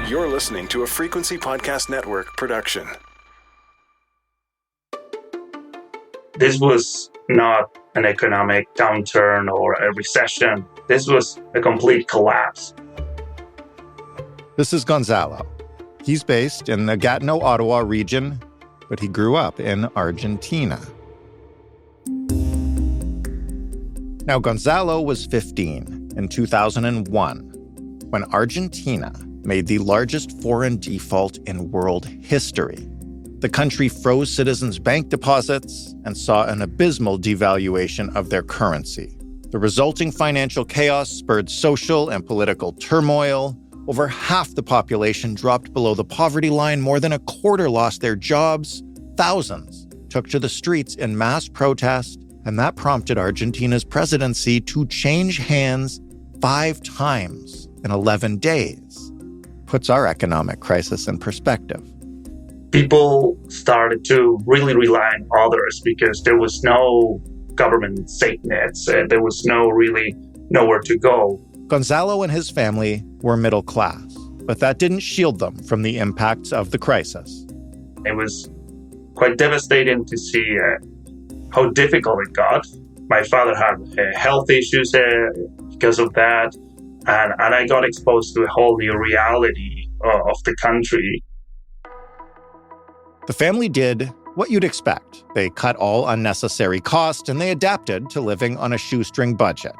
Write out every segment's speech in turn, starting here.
You're listening to a Frequency Podcast Network production. This was not an economic downturn or a recession. This was a complete collapse. This is Gonzalo. He's based in the Gatineau, Ottawa region, but he grew up in Argentina. Now, Gonzalo was 15 in 2001 when Argentina made the largest foreign default in world history. The country froze citizens' bank deposits and saw an abysmal devaluation of their currency. The resulting financial chaos spurred social and political turmoil. Over half the population dropped below the poverty line. More than a quarter lost their jobs. Thousands took to the streets in mass protest, and that prompted Argentina's presidency to change hands 5 times in 11 days. Puts our economic crisis in perspective. People started to really rely on others because there was no government safety nets. There was nowhere to go. Gonzalo and his family were middle class, but that didn't shield them from the impacts of the crisis. It was quite devastating to see how difficult it got. My father had health issues because of that, and I got exposed to a whole new reality of the country. The family did what you'd expect. They cut all unnecessary costs and they adapted to living on a shoestring budget.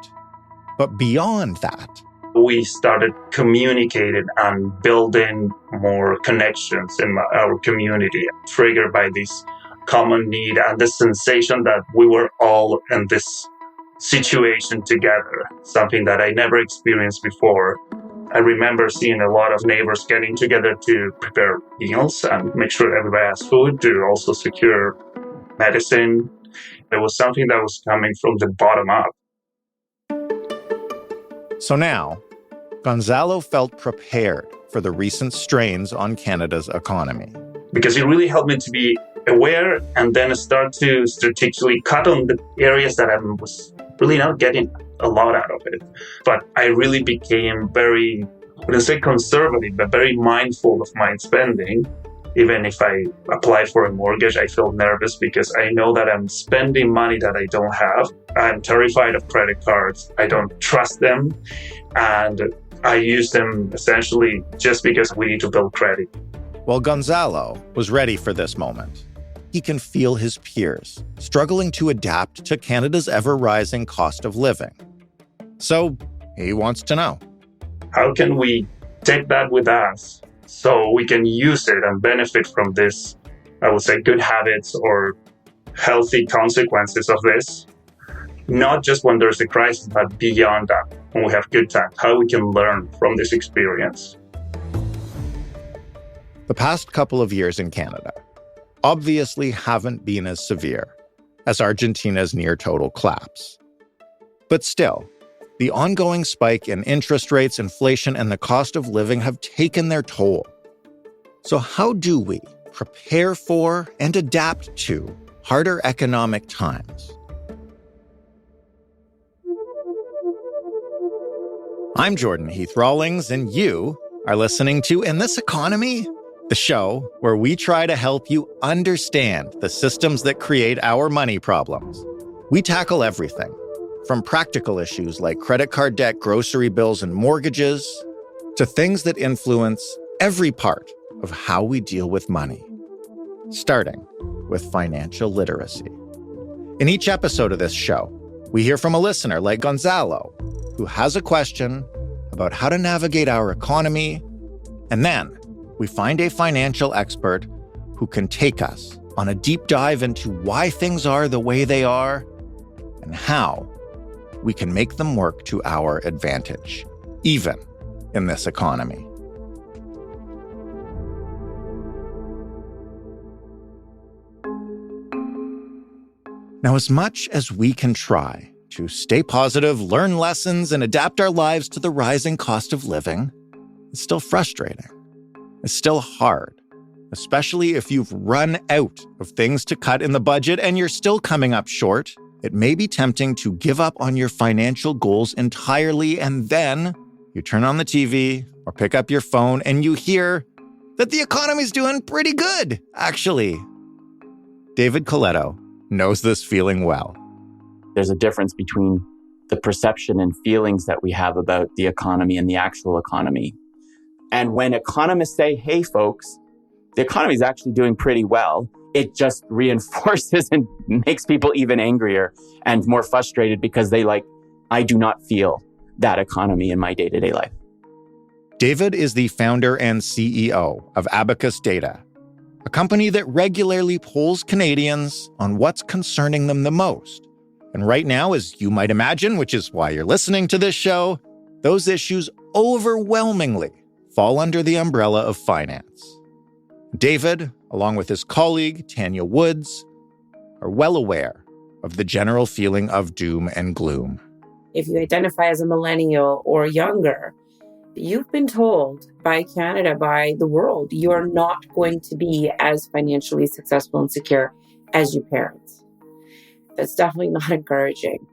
But beyond that, we started communicating and building more connections in our community, triggered by this common need and the sensation that we were all in this situation together, something that I never experienced before. I remember seeing a lot of neighbors getting together to prepare meals and make sure everybody has food, to also secure medicine. It was something that was coming from the bottom up. So now, Gonzalo felt prepared for the recent strains on Canada's economy. Because it really helped me to be aware and then start to strategically cut on the areas that I was really not getting a lot out of it. But I really became very, I wouldn't say conservative, but very mindful of my spending. Even if I apply for a mortgage, I feel nervous because I know that I'm spending money that I don't have. I'm terrified of credit cards. I don't trust them. And I use them essentially just because we need to build credit. Well, Gonzalo was ready for this moment. He can feel his peers struggling to adapt to Canada's ever-rising cost of living. So he wants to know, how can we take that with us so we can use it and benefit from this, I would say, good habits or healthy consequences of this? Not just when there's a crisis, but beyond that, when we have good times, how we can learn from this experience. The past couple of years in Canada obviously haven't been as severe as Argentina's near-total collapse. But still, the ongoing spike in interest rates, inflation, and the cost of living have taken their toll. So how do we prepare for and adapt to harder economic times? I'm Jordan Heath Rawlings, and you are listening to In This Economy, the show where we try to help you understand the systems that create our money problems. We tackle everything, from practical issues like credit card debt, grocery bills, and mortgages, to things that influence every part of how we deal with money, starting with financial literacy. In each episode of this show, we hear from a listener like Gonzalo, who has a question about how to navigate our economy, and then we find a financial expert who can take us on a deep dive into why things are the way they are and how we can make them work to our advantage, even in this economy. Now, as much as we can try to stay positive, learn lessons, and adapt our lives to the rising cost of living, it's still frustrating. It's still hard, especially if you've run out of things to cut in the budget and you're still coming up short. It may be tempting to give up on your financial goals entirely, and then you turn on the TV or pick up your phone and you hear that the economy's doing pretty good, actually. David Coletto knows this feeling well. There's a difference between the perception and feelings that we have about the economy and the actual economy. And when economists say, hey, folks, the economy is actually doing pretty well, it just reinforces and makes people even angrier and more frustrated because I do not feel that economy in my day-to-day life. David is the founder and CEO of Abacus Data, a company that regularly polls Canadians on what's concerning them the most. And right now, as you might imagine, which is why you're listening to this show, those issues overwhelmingly fall under the umbrella of finance. David, along with his colleague, Tanya Woods, are well aware of the general feeling of doom and gloom. If you identify as a millennial or younger, you've been told by Canada, by the world, you're not going to be as financially successful and secure as your parents. That's definitely not encouraging.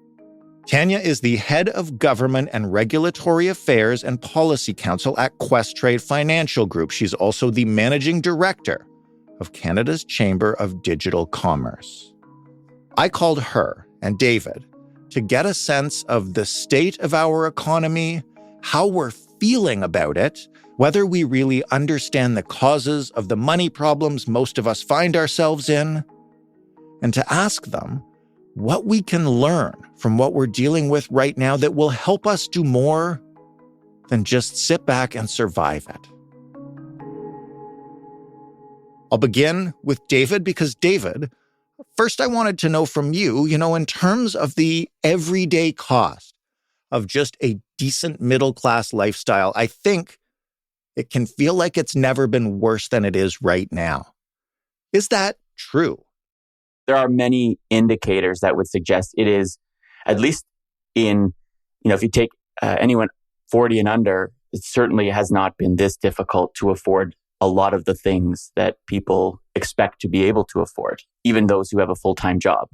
Tanya is the head of government and regulatory affairs and policy council at Questrade Financial Group. She's also the managing director of Canada's Chamber of Digital Commerce. I called her and David to get a sense of the state of our economy, how we're feeling about it, whether we really understand the causes of the money problems most of us find ourselves in, and to ask them what we can learn from what we're dealing with right now that will help us do more than just sit back and survive it. I'll begin with David because David, first I wanted to know from you, in terms of the everyday cost of just a decent middle-class lifestyle, I think it can feel like it's never been worse than it is right now. Is that true? There are many indicators that would suggest it is, at least if you take anyone 40 and under, it certainly has not been this difficult to afford a lot of the things that people expect to be able to afford, even those who have a full-time job.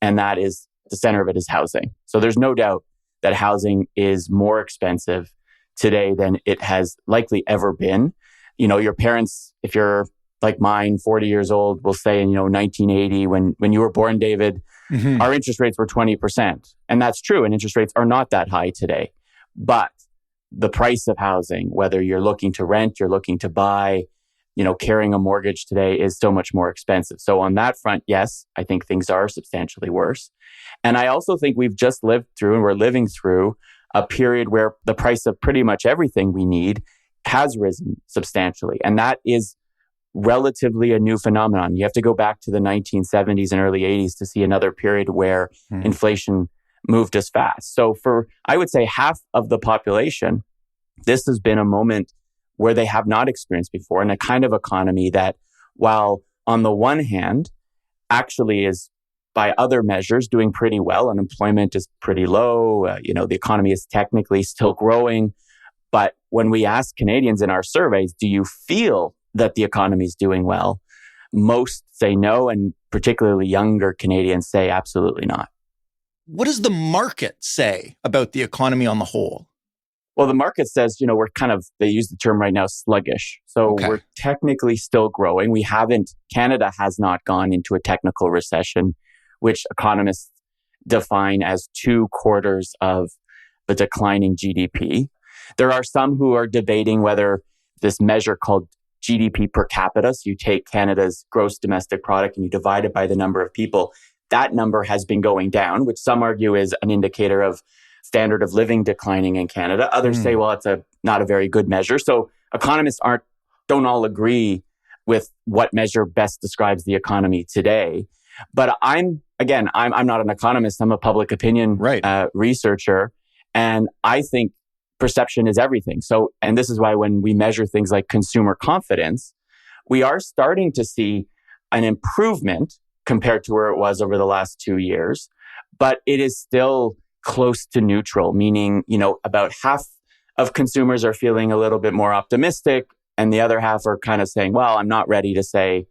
And that is, the center of it is housing. So there's no doubt that housing is more expensive today than it has likely ever been. Your parents, if you're like mine, 40 years old, will say in 1980, when you were born, David, our interest rates were 20%. And that's true. And interest rates are not that high today. But the price of housing, whether you're looking to rent, you're looking to buy, carrying a mortgage today is so much more expensive. So on that front, yes, I think things are substantially worse. And I also think we've just lived through, and we're living through, a period where the price of pretty much everything we need has risen substantially. And that is relatively a new phenomenon. You have to go back to the 1970s and early 80s to see another period where inflation moved as fast. So for, I would say, half of the population, this has been a moment where they have not experienced before, in a kind of economy that, while on the one hand, actually is by other measures doing pretty well. Unemployment is pretty low. The economy is technically still growing. But when we ask Canadians in our surveys, do you feel that the economy is doing well? Most say no, and particularly younger Canadians say absolutely not. What does the market say about the economy on the whole? Well, the market says, we're they use the term right now, sluggish. So We're technically still growing. Canada has not gone into a technical recession, which economists define as 2 quarters of the declining GDP. There are some who are debating whether this measure called GDP per capita, so you take Canada's gross domestic product and you divide it by the number of people, that number has been going down, which some argue is an indicator of standard of living declining in Canada. Others say, well, it's not a very good measure. So economists don't all agree with what measure best describes the economy today. But I'm not an economist. I'm a public opinion researcher. And I think perception is everything. So, and this is why when we measure things like consumer confidence, we are starting to see an improvement compared to where it was over the last 2 years. But it is still close to neutral, meaning, about half of consumers are feeling a little bit more optimistic, and the other half are kind of saying, well, I'm not ready to say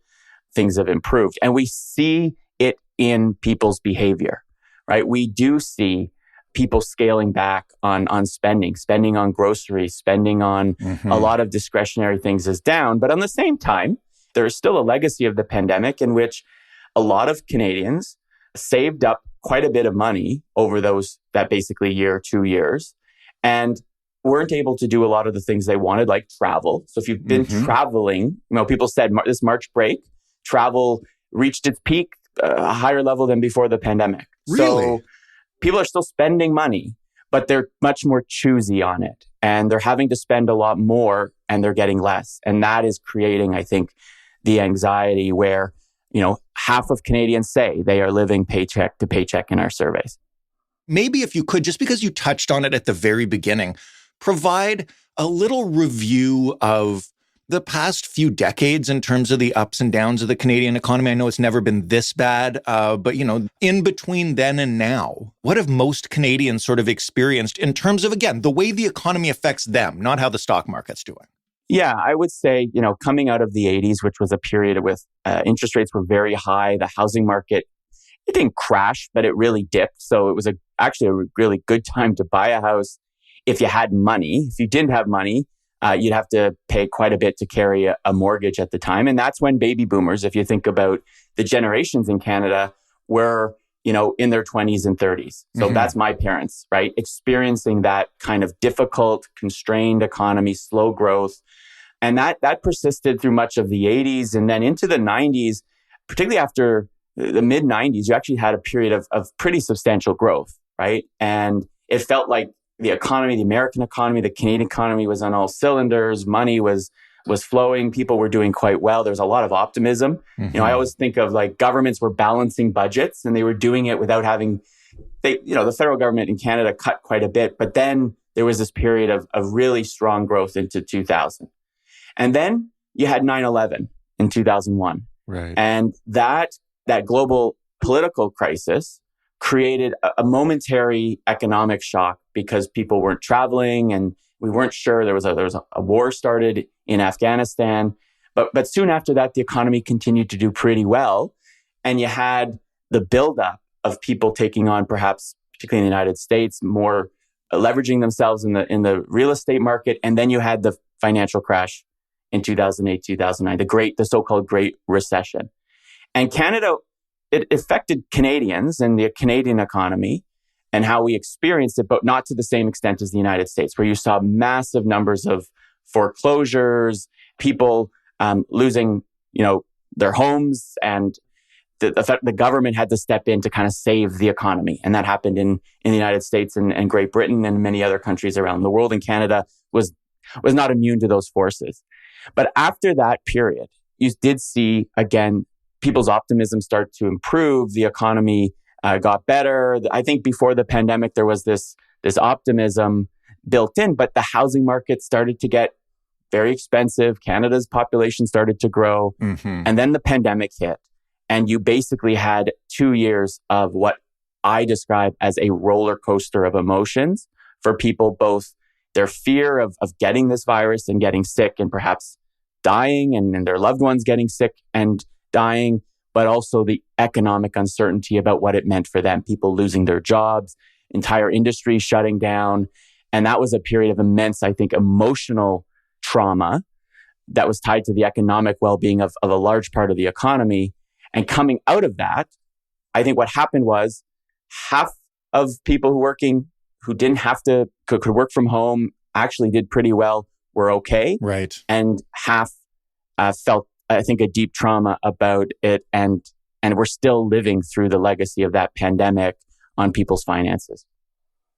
things have improved. And we see it in people's behavior, right? We do see people scaling back on spending on groceries, spending on a lot of discretionary things is down. But on the same time, there is still a legacy of the pandemic in which a lot of Canadians saved up quite a bit of money over that basically year, 2 years, and weren't able to do a lot of the things they wanted, like travel. So if you've been traveling, people said this March break, travel reached its peak, a higher level than before the pandemic. Really? So people are still spending money, but they're much more choosy on it. And they're having to spend a lot more and they're getting less. And that is creating, I think, the anxiety where, half of Canadians say they are living paycheck to paycheck in our surveys. Maybe if you could, just because you touched on it at the very beginning, provide a little review of the past few decades in terms of the ups and downs of the Canadian economy. I know it's never been this bad, but in between then and now, what have most Canadians sort of experienced in terms of, again, the way the economy affects them, not how the stock market's doing? Yeah, I would say, coming out of the 80s, which was a period with interest rates were very high, the housing market, it didn't crash, but it really dipped. So it was actually a really good time to buy a house if you had money. If you didn't have money, you'd have to pay quite a bit to carry a mortgage at the time. And that's when baby boomers, if you think about the generations in Canada, were, in their 20s and 30s. So that's my parents, right? Experiencing that kind of difficult, constrained economy, slow growth. And that persisted through much of the 80s. And then into the 90s, particularly after the mid 90s, you actually had a period of pretty substantial growth, right? And it felt like the economy, the American economy, the Canadian economy was on all cylinders. Money was flowing. People were doing quite well. There was a lot of optimism. I always think of like governments were balancing budgets and they were doing it without having, the federal government in Canada cut quite a bit. But then there was this period of really strong growth into 2000. And then you had 9/11 in 2001. Right. And that global political crisis created a momentary economic shock because people weren't traveling and we weren't sure. There was a war started in Afghanistan. But soon after that, the economy continued to do pretty well. And you had the buildup of people taking on, perhaps, particularly in the United States, more leveraging themselves in the real estate market. And then you had the financial crash in 2008, 2009, the so-called Great Recession. And Canada, it affected Canadians and the Canadian economy and how we experienced it, but not to the same extent as the United States, where you saw massive numbers of foreclosures, people losing, their homes, and the government had to step in to kind of save the economy. And that happened in the United States and Great Britain and many other countries around the world. And Canada was not immune to those forces. But after that period, you did see, again, people's optimism start to improve. The economy got better. I think before the pandemic, there was this optimism built in, but the housing market started to get very expensive. Canada's population started to grow. And then the pandemic hit. And you basically had 2 years of what I describe as a roller coaster of emotions for people, both their fear of getting this virus and getting sick and perhaps dying and their loved ones getting sick and dying, but also the economic uncertainty about what it meant for them, people losing their jobs, entire industries shutting down. And that was a period of immense, I think, emotional trauma that was tied to the economic well-being of a large part of the economy. And coming out of that, I think what happened was half of people who didn't have to, could work from home, actually did pretty well, were okay. Right. And half felt, I think, a deep trauma about it. And we're still living through the legacy of that pandemic on people's finances.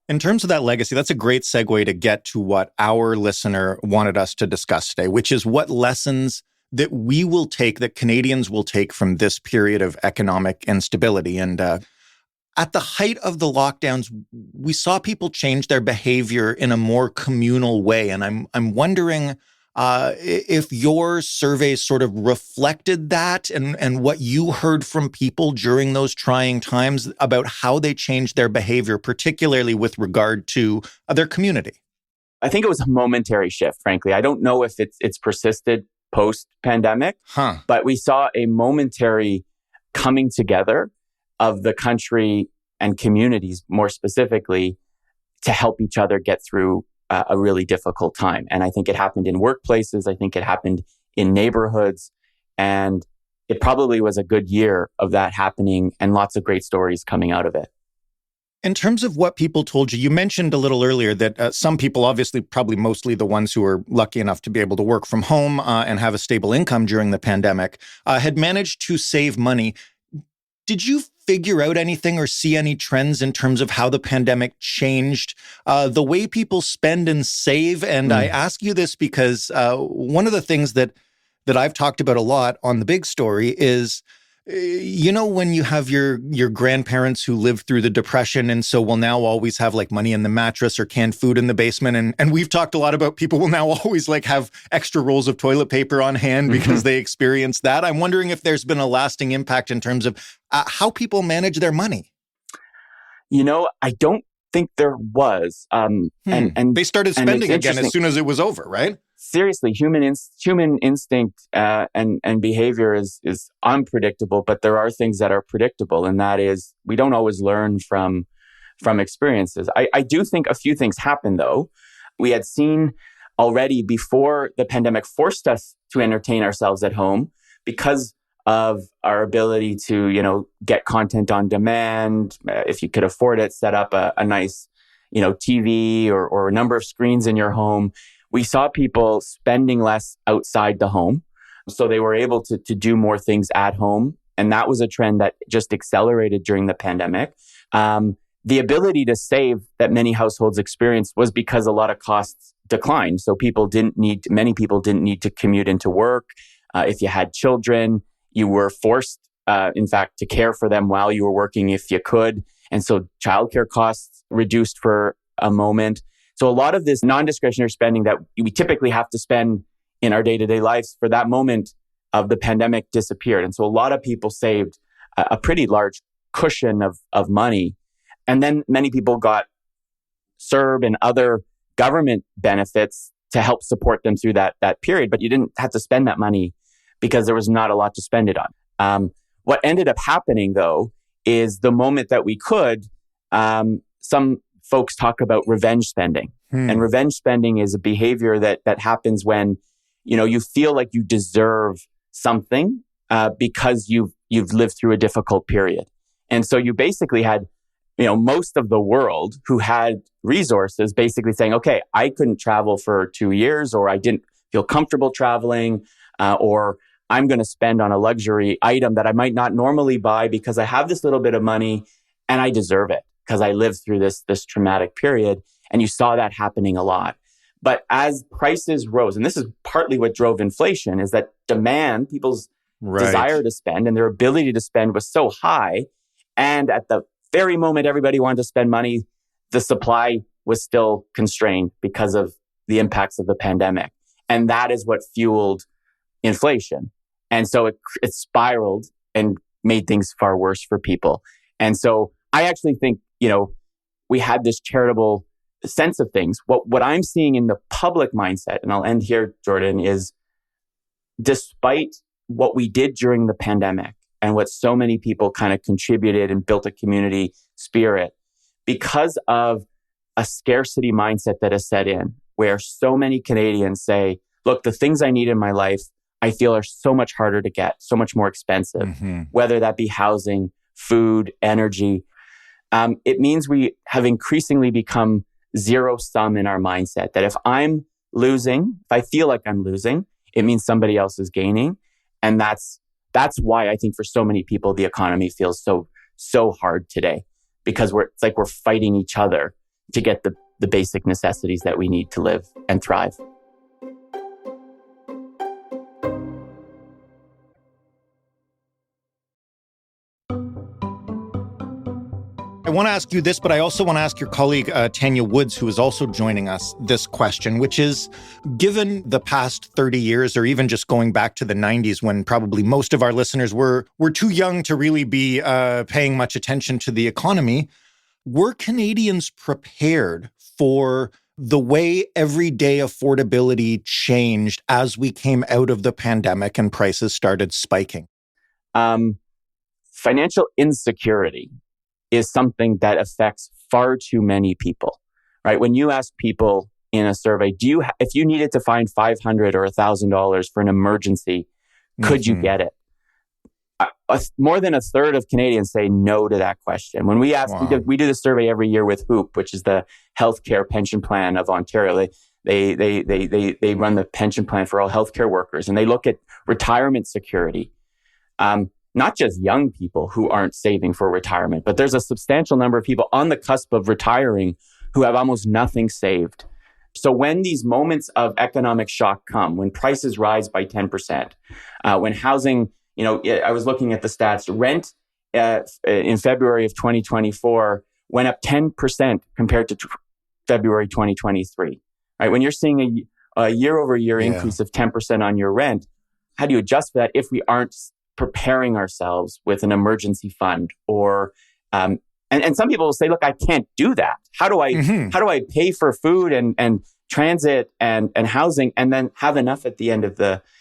In terms of that legacy, that's a great segue to get to what our listener wanted us to discuss today, which is what lessons that we will take, that Canadians will take from this period of economic instability. And at the height of the lockdowns, we saw people change their behavior in a more communal way. And I'm wondering if your surveys sort of reflected that and what you heard from people during those trying times about how they changed their behavior, particularly with regard to their community. I think it was a momentary shift, frankly. I don't know if it's persisted post-pandemic, but we saw a momentary coming together of the country and communities, more specifically, to help each other get through a really difficult time. And I think it happened in workplaces. I think it happened in neighborhoods. And it probably was a good year of that happening and lots of great stories coming out of it. In terms of what people told you, you mentioned a little earlier that some people, obviously probably mostly the ones who were lucky enough to be able to work from home and have a stable income during the pandemic, had managed to save money. Did you figure out anything or see any trends in terms of how the pandemic changed the way people spend and save? And I ask you this because one of the things that I've talked about a lot on The Big Story is, when you have your grandparents who lived through the Depression and so will now always have like money in the mattress or canned food in the basement. And we've talked a lot about people will now always like have extra rolls of toilet paper on hand because they experienced that. I'm wondering if there's been a lasting impact in terms of how people manage their money. I don't think there was. And they started spending again as soon as it was over, right? Seriously, human instinct and behavior is unpredictable, but there are things that are predictable, and that is we don't always learn from experiences. I do think a few things happened, though. We had seen already before the pandemic forced us to entertain ourselves at home because of our ability to, get content on demand. If you could afford it, set up a nice, TV or a number of screens in your home. We saw people spending less outside the home. So they were able to do more things at home. And that was a trend that just accelerated during the pandemic. The ability to save that many households experienced was because a lot of costs declined. So many people didn't need to commute into work. If you had children, you were forced, in fact, to care for them while you were working if you could. And so childcare costs reduced for a moment. So a lot of this non-discretionary spending that we typically have to spend in our day-to-day lives for that moment of the pandemic disappeared. And so a lot of people saved a pretty large cushion of money. And then many people got CERB and other government benefits to help support them through that period. But you didn't have to spend that money because there was not a lot to spend it on. What ended up happening, though, is the moment that we could, some folks talk about revenge spending. And revenge spending is a behavior that happens when, you feel like you deserve something because you've lived through a difficult period. And so you basically had, most of the world who had resources basically saying, okay, I couldn't travel for 2 years, or I didn't feel comfortable traveling, or I'm going to spend on a luxury item that I might not normally buy because I have this little bit of money and I deserve it because I lived through this traumatic period. And you saw that happening a lot. But as prices rose, and this is partly what drove inflation, is that demand, people's desire to spend and their ability to spend was so high. And at the very moment everybody wanted to spend money, the supply was still constrained because of the impacts of the pandemic. And that is what fueled inflation. And so it spiraled and made things far worse for people. And so I actually think, we had this charitable sense of things. What I'm seeing in the public mindset, and I'll end here, Jordan, is despite what we did during the pandemic and what so many people kind of contributed and built a community spirit, because of a scarcity mindset that has set in, where so many Canadians say, look, the things I need in my life, I feel are so much harder to get, so much more expensive, whether that be housing, food, energy. It means we have increasingly become zero sum in our mindset, that if I'm losing, if I feel like I'm losing, it means somebody else is gaining. And that's why I think for so many people, the economy feels so hard today, because it's like we're fighting each other to get the basic necessities that we need to live and thrive. I want to ask you this, but I also want to ask your colleague, Tanya Woods, who is also joining us, this question, which is, given the past 30 years, or even just going back to the 90s, when probably most of our listeners were too young to really be paying much attention to the economy, were Canadians prepared for the way everyday affordability changed as we came out of the pandemic and prices started spiking? Financial insecurity is something that affects far too many people, right? When you ask people in a survey, if you needed to find $500 or $1,000 for an emergency, could you get it? More than a third of Canadians say no to that question. When we ask, we do the survey every year with HOOP, which is the Healthcare Pension Plan of Ontario. They run the pension plan for all healthcare workers, and they look at retirement security. Not just young people who aren't saving for retirement, but there's a substantial number of people on the cusp of retiring who have almost nothing saved. So when these moments of economic shock come, when prices rise by 10%, when housing, I was looking at the stats, rent in February of 2024 went up 10% compared to February 2023, right? When you're seeing a year-over-year increase of 10% on your rent, how do you adjust for that if we aren't preparing ourselves with an emergency fund or and some people will say, look, I can't do that. How do I pay for food and transit and housing and then have enough at the end of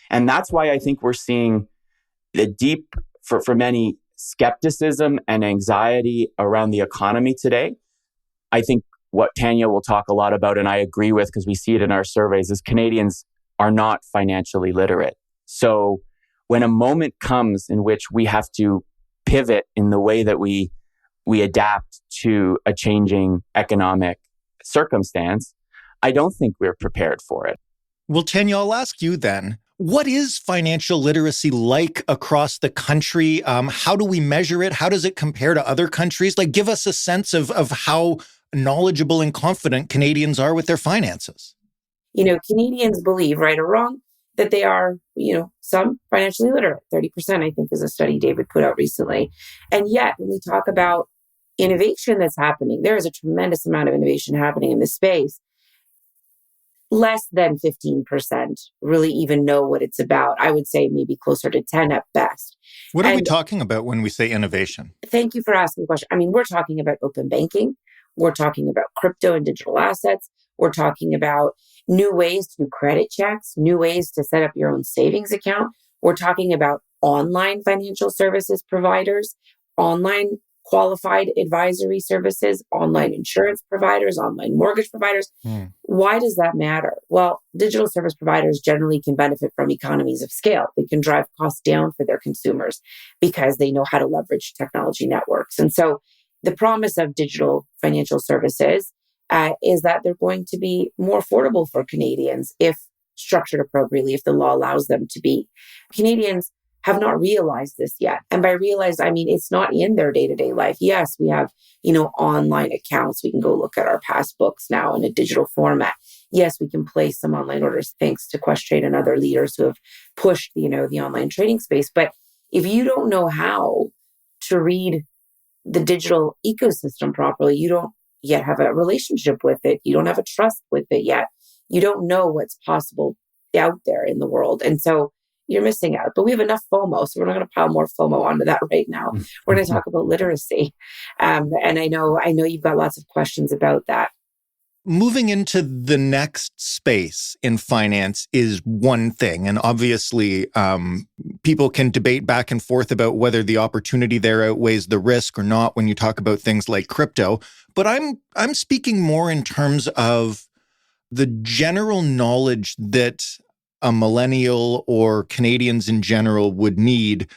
and that's why I think we're seeing the deep, for many, skepticism and anxiety around the economy today. I think what Tanya will talk a lot about, and I agree with because we see it in our surveys, is Canadians are not financially literate. So when a moment comes in which we have to pivot in the way that we adapt to a changing economic circumstance, I don't think we're prepared for it. Well, Tanya, I'll ask you then, what is financial literacy like across the country? How do we measure it? How does it compare to other countries? Like, give us a sense of how knowledgeable and confident Canadians are with their finances. Canadians believe, right or wrong, that they are, some financially literate. 30%, I think, is a study David put out recently. And yet, when we talk about innovation that's happening, there is a tremendous amount of innovation happening in this space. Less than 15% really even know what it's about. I would say maybe closer to 10 at best. What are we talking about when we say innovation? Thank you for asking the question. I mean, we're talking about open banking. We're talking about crypto and digital assets. We're talking about new ways to do credit checks, new ways to set up your own savings account. We're talking about online financial services providers, online qualified advisory services, online insurance providers, online mortgage providers. Why does that matter? Well, digital service providers generally can benefit from economies of scale. They can drive costs down for their consumers because they know how to leverage technology networks. And so the promise of digital financial services is that they're going to be more affordable for Canadians if structured appropriately, if the law allows them to be. Canadians have not realized this yet. And by realized, I mean, it's not in their day-to-day life. Yes, we have, online accounts. We can go look at our passbooks now in a digital format. Yes, we can place some online orders thanks to Questrade and other leaders who have pushed, the online trading space. But if you don't know how to read the digital ecosystem properly, you don't yet have a relationship with it. You don't have a trust with it yet. You don't know what's possible out there in the world. And so you're missing out. But we have enough FOMO, so we're not going to pile more FOMO onto that right now. We're going to talk about literacy. And I know you've got lots of questions about that. Moving into the next space in finance is one thing. And obviously, people can debate back and forth about whether the opportunity there outweighs the risk or not when you talk about things like crypto. But I'm speaking more in terms of the general knowledge that a millennial or Canadians in general would need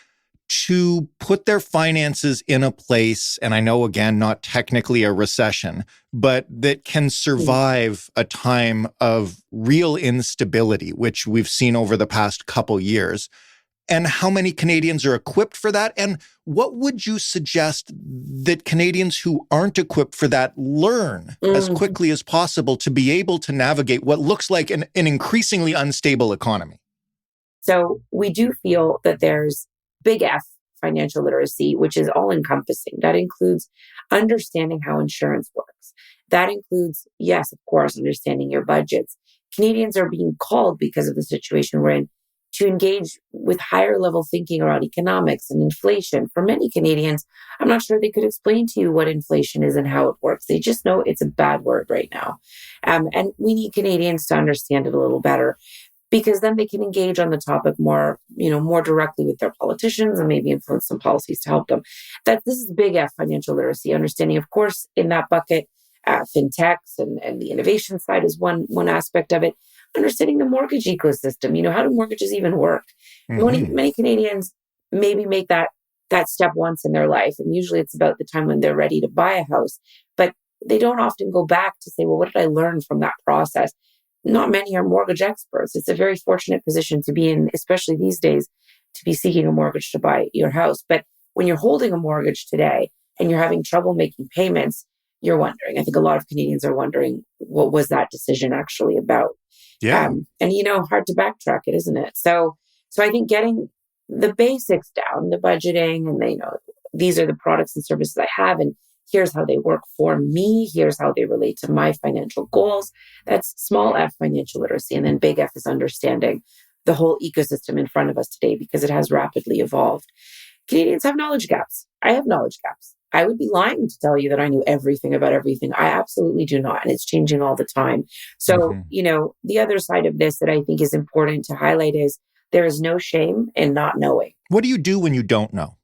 to put their finances in a place, and I know, again, not technically a recession, but that can survive a time of real instability, which we've seen over the past couple years. And how many Canadians are equipped for that? And what would you suggest that Canadians who aren't equipped for that learn as quickly as possible to be able to navigate what looks like an increasingly unstable economy? So we do feel that there's big F financial literacy, which is all encompassing. That includes understanding how insurance works. That includes, yes, of course, understanding your budgets. Canadians are being called because of the situation we're in to engage with higher level thinking around economics and inflation. For many Canadians, I'm not sure they could explain to you what inflation is and how it works. They just know it's a bad word right now. And we need Canadians to understand it a little better, because then they can engage on the topic more directly with their politicians and maybe influence some policies to help them. This is big F financial literacy, understanding, of course, in that bucket, fintechs and the innovation side is one aspect of it. Understanding the mortgage ecosystem, how do mortgages even work? Many Canadians maybe make that step once in their life, and usually it's about the time when they're ready to buy a house, but they don't often go back to say, well, what did I learn from that process? Not many are mortgage experts. It's a very fortunate position to be in, especially these days, to be seeking a mortgage to buy your house. But when you're holding a mortgage today and you're having trouble making payments, you're wondering. I think a lot of Canadians are wondering, what was that decision actually about? Yeah. Hard to backtrack it, isn't it? So I think getting the basics down, the budgeting, and these are the products and services I have, and here's how they work for me. Here's how they relate to my financial goals. That's small f financial literacy. And then big F is understanding the whole ecosystem in front of us today, because it has rapidly evolved. Canadians have knowledge gaps. I have knowledge gaps. I would be lying to tell you that I knew everything about everything. I absolutely do not. And it's changing all the time. So, the other side of this that I think is important to highlight is there is no shame in not knowing. What do you do when you don't know?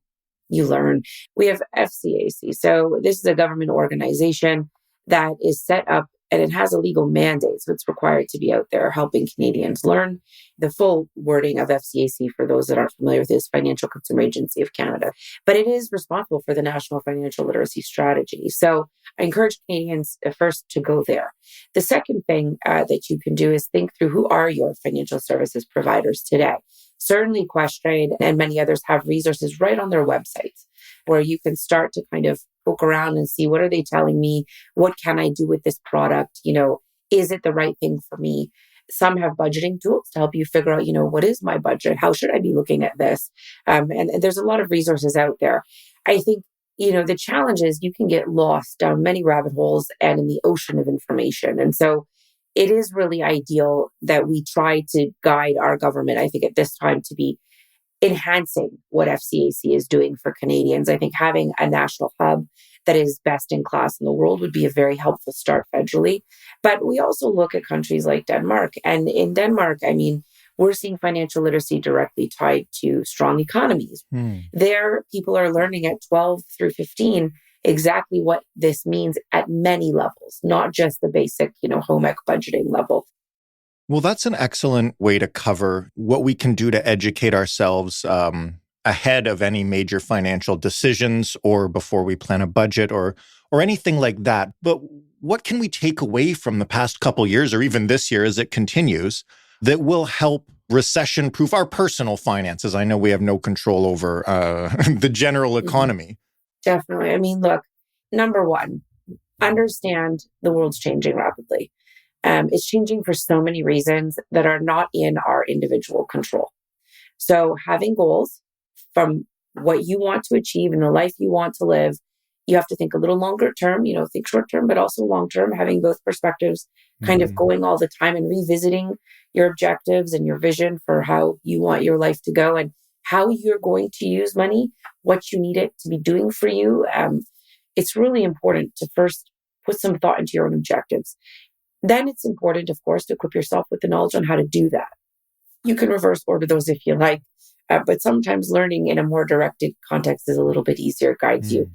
You learn. We have FCAC. So this is a government organization that is set up, and it has a legal mandate. So it's required to be out there helping Canadians learn. The full wording of FCAC, for those that aren't familiar with it, is Financial Consumer Agency of Canada. But it is responsible for the National Financial Literacy Strategy. So I encourage Canadians first to go there. The second thing that you can do is think through, who are your financial services providers today? Certainly Questrade and many others have resources right on their websites where you can start to kind of poke around and see, what are they telling me? What can I do with this product? Is it the right thing for me? Some have budgeting tools to help you figure out, what is my budget? How should I be looking at this? And there's a lot of resources out there. I think, the challenge is you can get lost down many rabbit holes and in the ocean of information. And so it is really ideal that we try to guide our government, I think, at this time to be enhancing what FCAC is doing for Canadians. I think having a national hub that is best in class in the world would be a very helpful start federally. But we also look at countries like Denmark. And in Denmark, we're seeing financial literacy directly tied to strong economies. There, people are learning at 12 through 15 exactly what this means at many levels, not just the basic, home ec budgeting level. Well, that's an excellent way to cover what we can do to educate ourselves ahead of any major financial decisions or before we plan a budget or anything like that. But what can we take away from the past couple years or even this year as it continues that will help recession-proof our personal finances? I know we have no control over the general economy. Definitely. Look, number one, understand the world's changing rapidly. It's changing for so many reasons that are not in our individual control. So having goals from what you want to achieve in the life you want to live, you have to think a little longer term, think short term, but also long term, having both perspectives, kind of going all the time and revisiting your objectives and your vision for how you want your life to go and how you're going to use money, what you need it to be doing for you. It's really important to first put some thought into your own objectives. Then it's important, of course, to equip yourself with the knowledge on how to do that. You can reverse order those if you like, but sometimes learning in a more directed context is a little bit easier, guides you.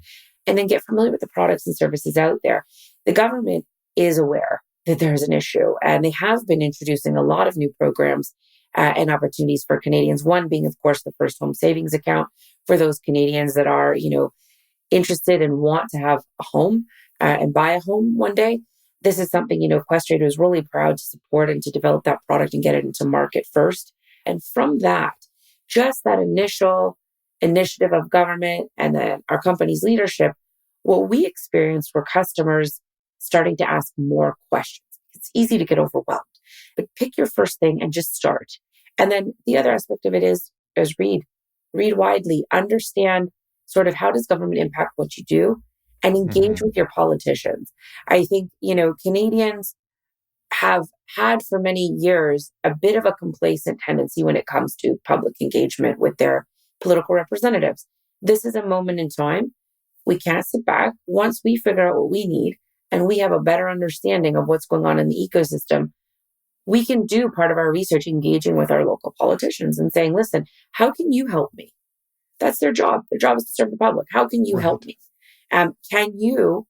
And then get familiar with the products and services out there. The government is aware that there's an issue, and they have been introducing a lot of new programs and opportunities for Canadians. One being, of course, the first home savings account for those Canadians that are, interested and want to have a home and buy a home one day. This is something, Questrade is really proud to support and to develop that product and get it into market first. And from that, just that initial initiative of government and then our company's leadership, what we experienced were customers starting to ask more questions. It's easy to get overwhelmed, but pick your first thing and just start. And then the other aspect of it is read widely, understand sort of how does government impact what you do, and engage with your politicians. I think, Canadians have had for many years a bit of a complacent tendency when it comes to public engagement with their political representatives. This is a moment in time. We can't sit back. Once we figure out what we need and we have a better understanding of what's going on in the ecosystem, we can do part of our research engaging with our local politicians and saying, listen, how can you help me? That's their job. Their job is to serve the public. How can you help me? Can you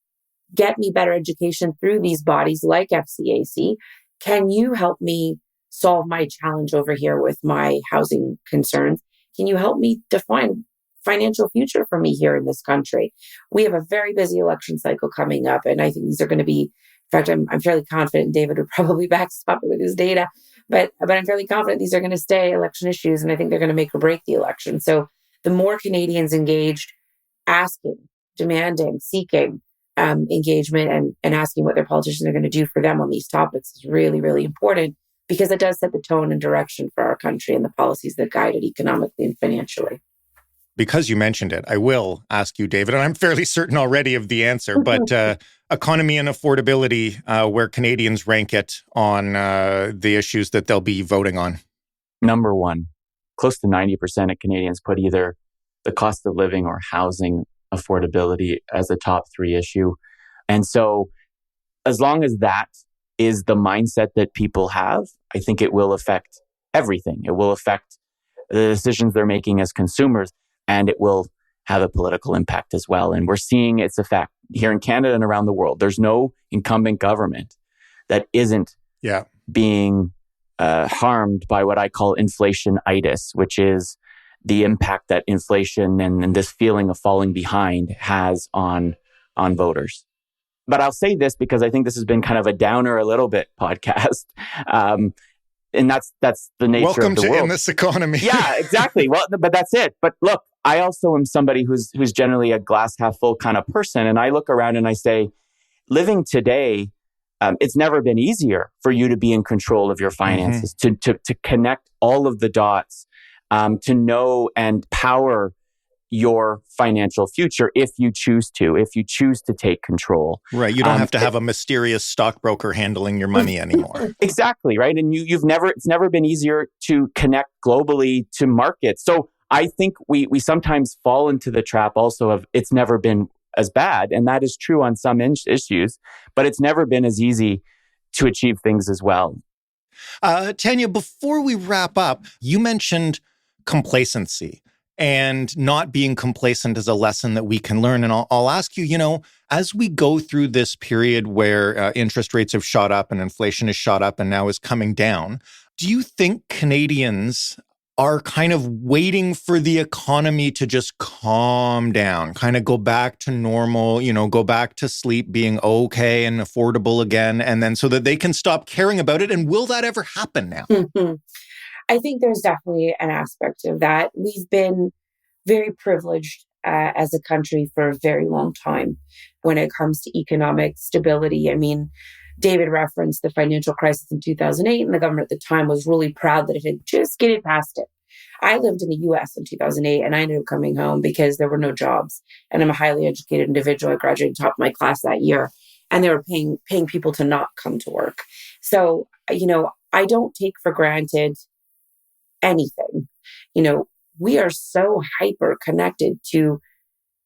get me better education through these bodies like FCAC? Can you help me solve my challenge over here with my housing concerns? Can you help me define financial future for me here in this country? We have a very busy election cycle coming up, and I think these are going to be, in fact, I'm fairly confident David would probably backstop it with his data, but I'm fairly confident these are going to stay election issues, and I think they're going to make or break the election. So the more Canadians engaged, asking, demanding, seeking engagement and asking what their politicians are going to do for them on these topics is really, really important, because it does set the tone and direction for our country and the policies that guide it economically and financially. Because you mentioned it, I will ask you, David, and I'm fairly certain already of the answer, but economy and affordability, where Canadians rank it on the issues that they'll be voting on. Number one, close to 90% of Canadians put either the cost of living or housing affordability as a top 3 issue. And so as long as that is the mindset that people have, I think it will affect everything. It will affect the decisions they're making as consumers, and it will have a political impact as well. And we're seeing its effect here in Canada and around the world. There's no incumbent government that isn't being harmed by what I call inflation-itis, which is the impact that inflation and this feeling of falling behind has on voters. But I'll say this because I think this has been kind of a downer a little bit podcast. And that's the nature Welcome of the world. Welcome to In This Economy. Yeah, exactly. Well, but that's it. But look, I also am somebody who's generally a glass half full kind of person. And I look around and I say, living today, it's never been easier for you to be in control of your finances, to connect all of the dots, to know and power your financial future if you choose to take control. Right. You don't have to have a mysterious stockbroker handling your money anymore. Exactly. Right. And it's never been easier to connect globally to markets. So I think we sometimes fall into the trap also of it's never been as bad. And that is true on some issues, but it's never been as easy to achieve things as well. Tanya, before we wrap up, you mentioned complacency. And not being complacent is a lesson that we can learn. And I'll ask you, as we go through this period where interest rates have shot up and inflation has shot up and now is coming down, do you think Canadians are kind of waiting for the economy to just calm down, kind of go back to normal, go back to sleep, being okay and affordable again, and then so that they can stop caring about it? And will that ever happen now? Mm-hmm. I think there's definitely an aspect of that. We've been very privileged as a country for a very long time when it comes to economic stability. I mean, David referenced the financial crisis in 2008, and the government at the time was really proud that it had just skated past it. I lived in the US in 2008, and I ended up coming home because there were no jobs. And I'm a highly educated individual. I graduated top of my class that year, and they were paying people to not come to work. So, I don't take for granted anything. We are so hyper connected to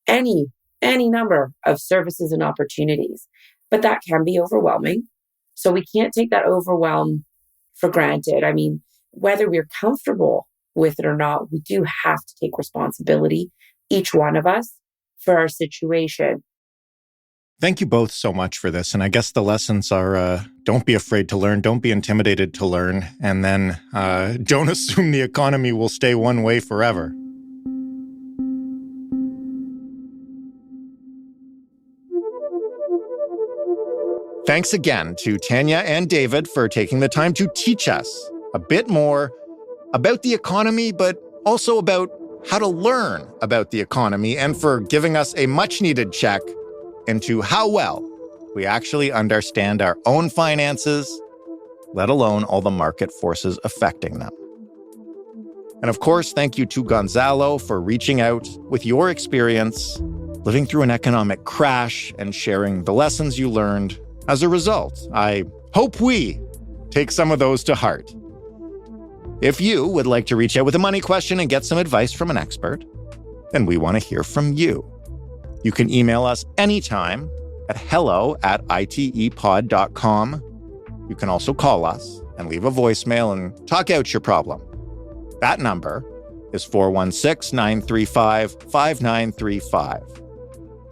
any number of services and opportunities, but that can be overwhelming. So we can't take that overwhelm for granted. I mean, whether we're comfortable with it or not, we do have to take responsibility, each one of us, for our situation. Thank you both so much for this. And I guess the lessons are, don't be afraid to learn, don't be intimidated to learn, and then don't assume the economy will stay one way forever. Thanks again to Tanya and David for taking the time to teach us a bit more about the economy, but also about how to learn about the economy, and for giving us a much-needed check into how well we actually understand our own finances, let alone all the market forces affecting them. And of course, thank you to Gonzalo for reaching out with your experience, living through an economic crash, and sharing the lessons you learned as a result. I hope we take some of those to heart. If you would like to reach out with a money question and get some advice from an expert, then we want to hear from you. You can email us anytime at hello@itepod.com. You can also call us and leave a voicemail and talk out your problem. That number is 416-935-5935.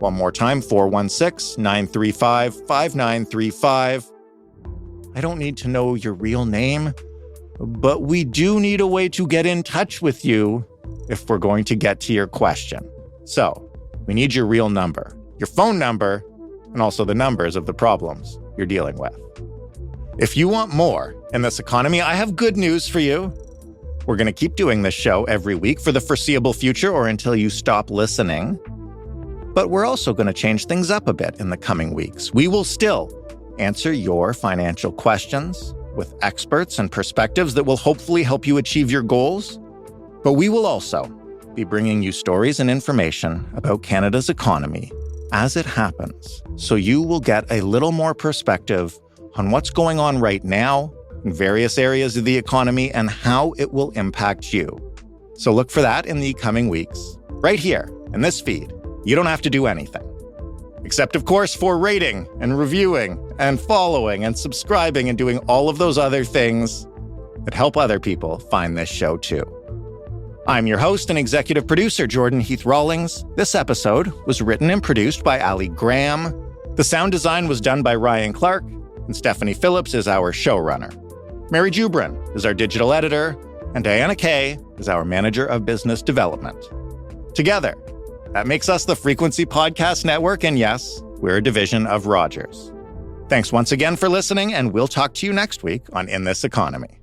One more time, 416-935-5935. I don't need to know your real name, but we do need a way to get in touch with you if we're going to get to your question. So, we need your real number, your phone number, and also the numbers of the problems you're dealing with. If you want more in this economy, I have good news for you. We're going to keep doing this show every week for the foreseeable future or until you stop listening. But we're also going to change things up a bit in the coming weeks. We will still answer your financial questions with experts and perspectives that will hopefully help you achieve your goals. But we will also be bringing you stories and information about Canada's economy as it happens, so you will get a little more perspective on what's going on right now in various areas of the economy and how it will impact you. So look for that in the coming weeks, right here in this feed. You don't have to do anything. Except, of course, for rating and reviewing and following and subscribing and doing all of those other things that help other people find this show too. I'm your host and executive producer, Jordan Heath Rawlings. This episode was written and produced by Ali Graham. The sound design was done by Ryan Clark, and Stephanie Phillips is our showrunner. Mary Jubrin is our digital editor, and Diana Kay is our manager of business development. Together, that makes us the Frequency Podcast Network, and yes, we're a division of Rogers. Thanks once again for listening, and we'll talk to you next week on In This Economy.